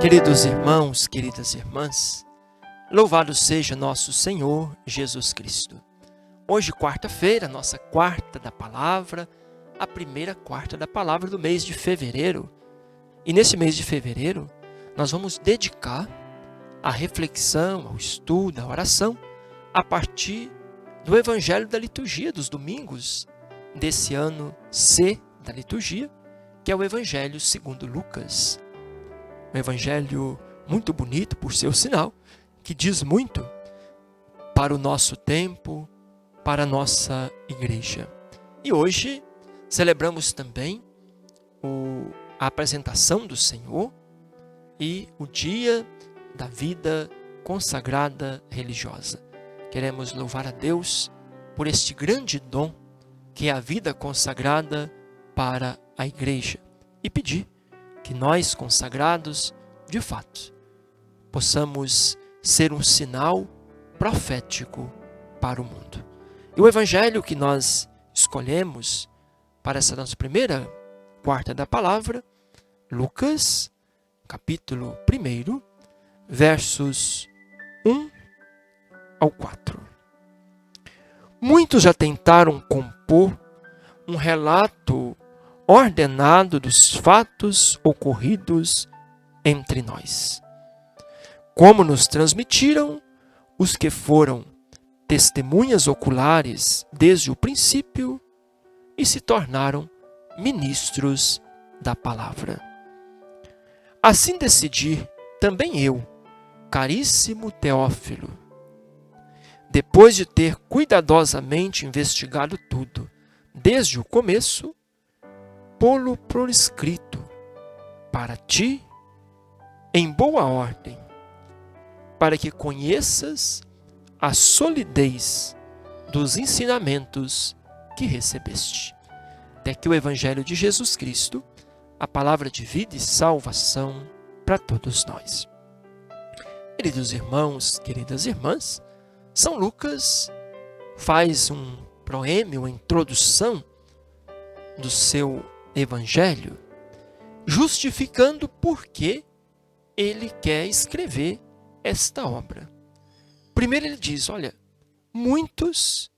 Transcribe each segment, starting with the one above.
Queridos irmãos, queridas irmãs, louvado seja nosso Senhor Jesus Cristo. Hoje, quarta-feira, nossa quarta da palavra, a primeira quarta da palavra do mês de fevereiro. E nesse mês de fevereiro, nós vamos dedicar a reflexão, ao estudo, à oração, a partir do Evangelho da Liturgia dos domingos, desse ano C da liturgia, que é o Evangelho segundo Lucas. Um evangelho muito bonito por seu sinal, que diz muito para o nosso tempo, para a nossa igreja. E hoje celebramos também a apresentação do Senhor e o dia da vida consagrada religiosa. Queremos louvar a Deus por este grande dom que é a vida consagrada para a igreja e pedir que nós, consagrados, de fato, possamos ser um sinal profético para o mundo. E o evangelho que nós escolhemos para essa nossa primeira quarta da palavra, Lucas, capítulo 1, versos 1 ao 4. Muitos já tentaram compor um relato ordenado dos fatos ocorridos entre nós, como nos transmitiram os que foram testemunhas oculares desde o princípio e se tornaram ministros da palavra. Assim decidi também eu, caríssimo Teófilo, depois de ter cuidadosamente investigado tudo, desde o começo, pô-lo por escrito, para ti, em boa ordem, para que conheças a solidez dos ensinamentos que recebeste. Até que o Evangelho de Jesus Cristo, a palavra de vida e salvação para todos nós. Queridos irmãos, queridas irmãs, São Lucas faz um proêmio, uma introdução do seu Evangelho, justificando por que ele quer escrever esta obra. Primeiro ele diz, olha, muitos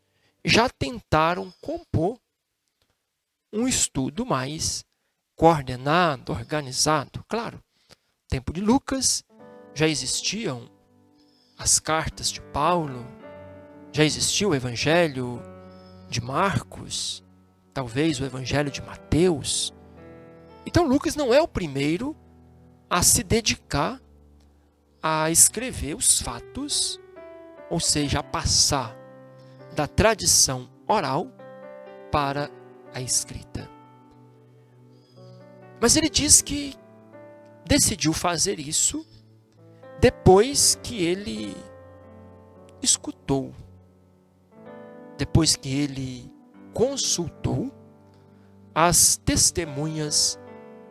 já tentaram compor um estudo mais coordenado, organizado. Claro, no tempo de Lucas já existiam as cartas de Paulo, já existia o Evangelho de Marcos, talvez o Evangelho de Mateus. Então Lucas não é o primeiro a se dedicar a escrever os fatos, ou seja, a passar da tradição oral para a escrita. Mas ele diz que decidiu fazer isso depois que ele escutou, depois que ele consultou as testemunhas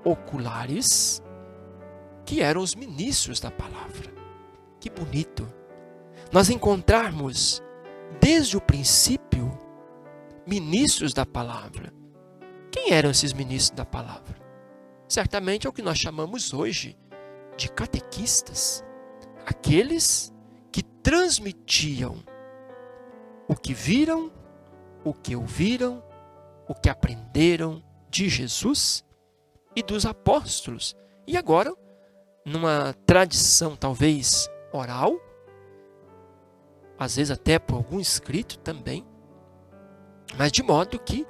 oculares que eram os ministros da palavra. Que bonito nós encontrarmos desde o princípio ministros da palavra. Quem eram esses ministros da palavra? Certamente é o que nós chamamos hoje de catequistas, aqueles que transmitiam o que viram, o que ouviram, o que aprenderam de Jesus e dos apóstolos. E agora, numa tradição talvez oral, às vezes até por algum escrito também, mas de modo que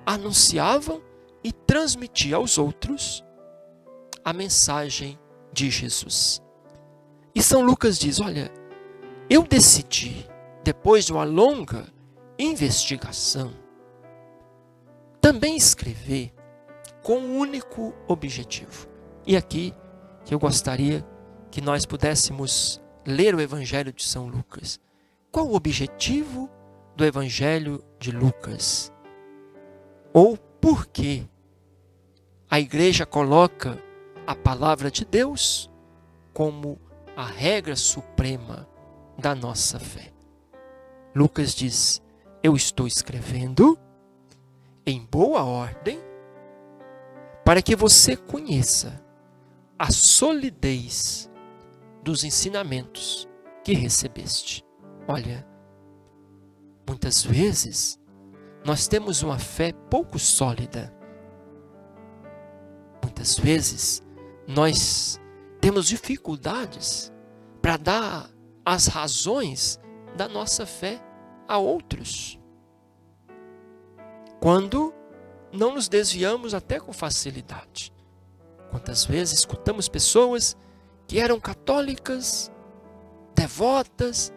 anunciavam e transmitiam aos outros a mensagem de Jesus. E São Lucas diz, olha, eu decidi, depois de uma longa investigação, também escrever com um único objetivo. E aqui que eu gostaria que nós pudéssemos ler o Evangelho de São Lucas. Qual o objetivo do Evangelho de Lucas? Ou por que a igreja coloca a palavra de Deus como a regra suprema da nossa fé? Lucas diz, eu estou escrevendo em boa ordem para que você conheça a solidez dos ensinamentos que recebeste. Olha, muitas vezes nós temos uma fé pouco sólida. Muitas vezes nós temos dificuldades para dar as razões da nossa fé a outros, quando não nos desviamos até com facilidade. Quantas vezes escutamos pessoas que eram católicas, devotas,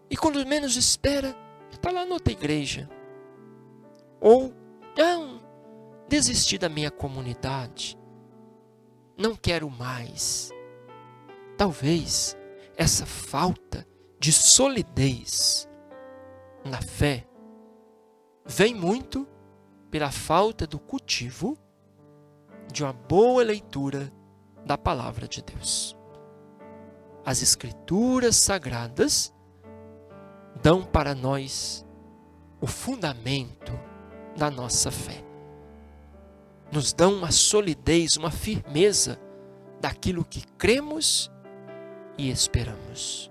e quando menos espera, está lá na outra igreja. Ou, não, desisti da minha comunidade, não quero mais. Talvez essa falta de solidez na fé vem muito pela falta do cultivo de uma boa leitura da palavra de Deus. As Escrituras Sagradas dão para nós o fundamento da nossa fé. Nos dão uma solidez, uma firmeza daquilo que cremos e esperamos.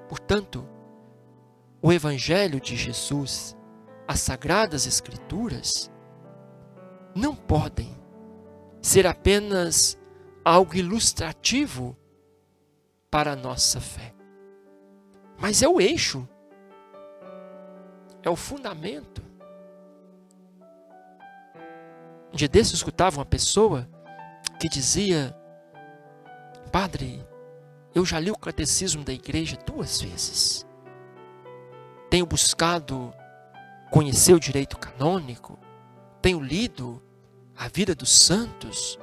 Portanto, o Evangelho de Jesus, as Sagradas Escrituras, não podem ser apenas algo ilustrativo para a nossa fé, mas é o eixo, é o fundamento. Um dia desse eu escutava uma pessoa que dizia: padre, eu já li o catecismo da igreja 2 vezes. Tenho buscado conhecer o direito canônico. Tenho lido a vida dos santos.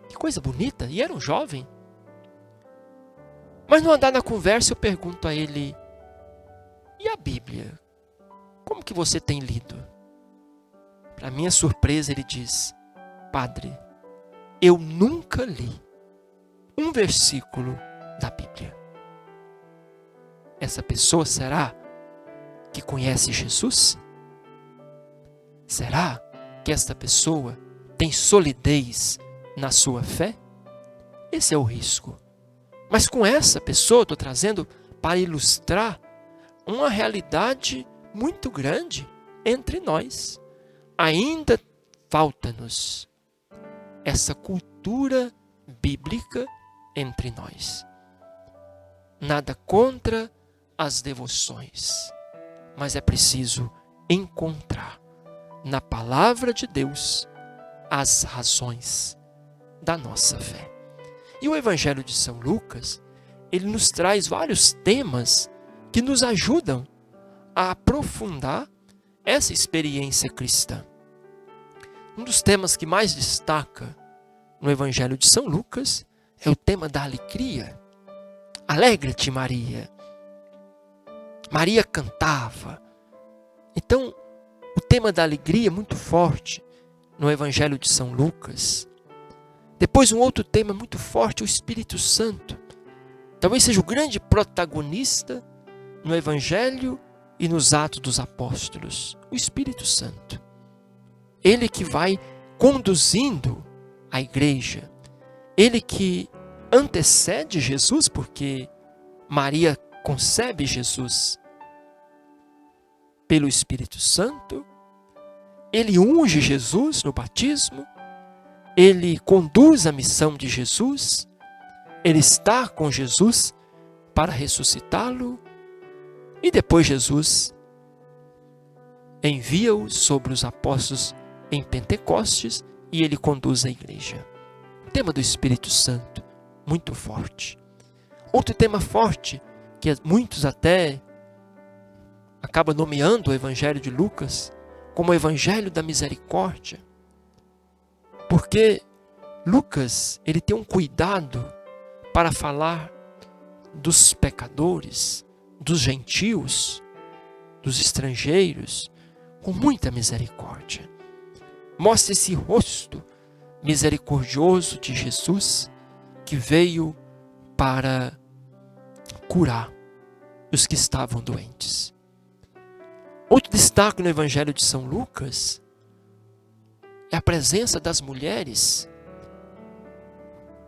Que coisa bonita. E era um jovem. Mas no andar da conversa eu pergunto a ele: e a Bíblia? Como que você tem lido? Para minha surpresa ele diz: padre, eu nunca li um versículo da Bíblia. Essa pessoa será que conhece Jesus? Será que esta pessoa tem solidez na sua fé? Esse é o risco. Mas com essa pessoa eu estou trazendo para ilustrar uma realidade muito grande entre nós. Ainda falta-nos essa cultura bíblica entre nós. Nada contra as devoções, mas é preciso encontrar na palavra de Deus as razões da nossa fé. E o Evangelho de São Lucas, ele nos traz vários temas que nos ajudam a aprofundar essa experiência cristã. Um dos temas que mais destaca no Evangelho de São Lucas é o tema da alegria. Alegra-te, Maria. Maria cantava. Então, o tema da alegria é muito forte no Evangelho de São Lucas. Depois, um outro tema muito forte, o Espírito Santo. Talvez seja o grande protagonista no Evangelho e nos Atos dos Apóstolos. O Espírito Santo. Ele que vai conduzindo a igreja. Ele que antecede Jesus, porque Maria concebe Jesus pelo Espírito Santo. Ele unge Jesus no batismo. Ele conduz a missão de Jesus. Ele está com Jesus para ressuscitá-lo. E depois Jesus envia-o sobre os apóstolos em Pentecostes e ele conduz a igreja. O tema do Espírito Santo, muito forte. Outro tema forte, que muitos até acabam nomeando o Evangelho de Lucas como o Evangelho da Misericórdia. Porque Lucas, ele tem um cuidado para falar dos pecadores, dos gentios, dos estrangeiros, com muita misericórdia. Mostra esse rosto misericordioso de Jesus, que veio para curar os que estavam doentes. Outro destaque no Evangelho de São Lucas é a presença das mulheres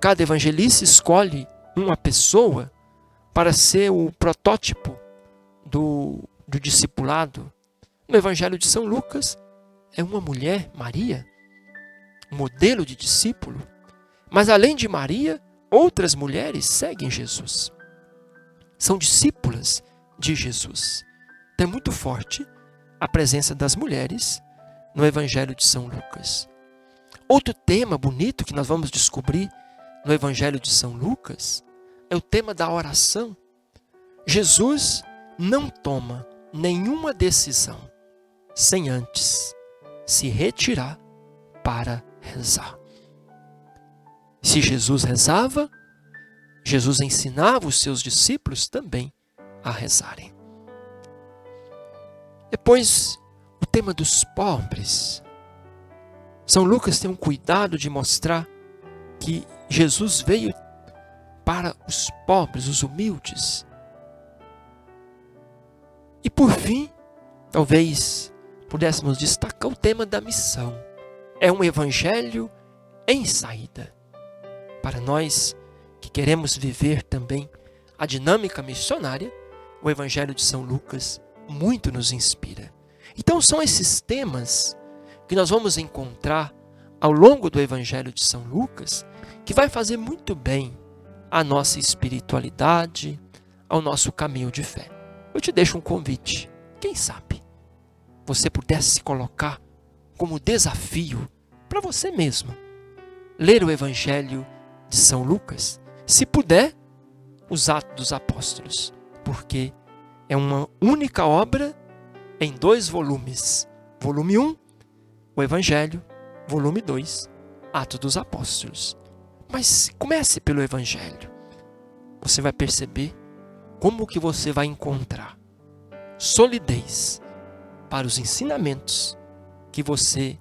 cada evangelista escolhe uma pessoa para ser o protótipo do discipulado. No Evangelho de São Lucas, é uma mulher, Maria, modelo de discípulo. Mas além de Maria, outras mulheres seguem Jesus. São discípulas de Jesus. Então é muito forte a presença das mulheres no Evangelho de São Lucas. Outro tema bonito que nós vamos descobrir no Evangelho de São Lucas é o tema da oração. Jesus não toma nenhuma decisão sem antes se retirar para rezar. Se Jesus rezava, Jesus ensinava os seus discípulos também a rezarem. Depois, o tema dos pobres. São Lucas tem um cuidado de mostrar que Jesus veio para os pobres, os humildes. E por fim, talvez pudéssemos destacar o tema da missão. É um evangelho em saída. Para nós que queremos viver também a dinâmica missionária, o Evangelho de São Lucas muito nos inspira. Então são esses temas que nós vamos encontrar ao longo do Evangelho de São Lucas, que vai fazer muito bem à nossa espiritualidade, ao nosso caminho de fé. Eu te deixo um convite. Quem sabe você pudesse se colocar como desafio para você mesmo. Ler o Evangelho de São Lucas, se puder, os Atos dos Apóstolos, porque é uma única obra em 2 volumes. Volume 1, o Evangelho. Volume 2, Atos dos Apóstolos. Mas comece pelo Evangelho. Você vai perceber como que você vai encontrar solidez para os ensinamentos que você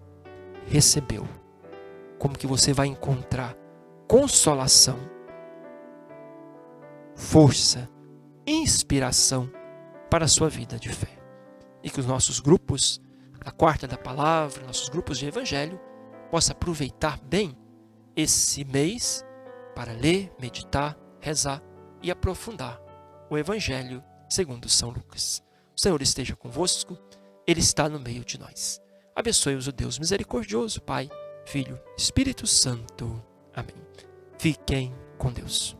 recebeu. Como que você vai encontrar consolação, força, inspiração para a sua vida de fé. E que os nossos grupos, a Quarta da Palavra, nossos grupos de Evangelho, possam aproveitar bem esse mês para ler, meditar, rezar e aprofundar o Evangelho segundo São Lucas. O Senhor esteja convosco, Ele está no meio de nós. Abençoe-os o Deus misericordioso, Pai, Filho, Espírito Santo. Amém. Fiquem com Deus.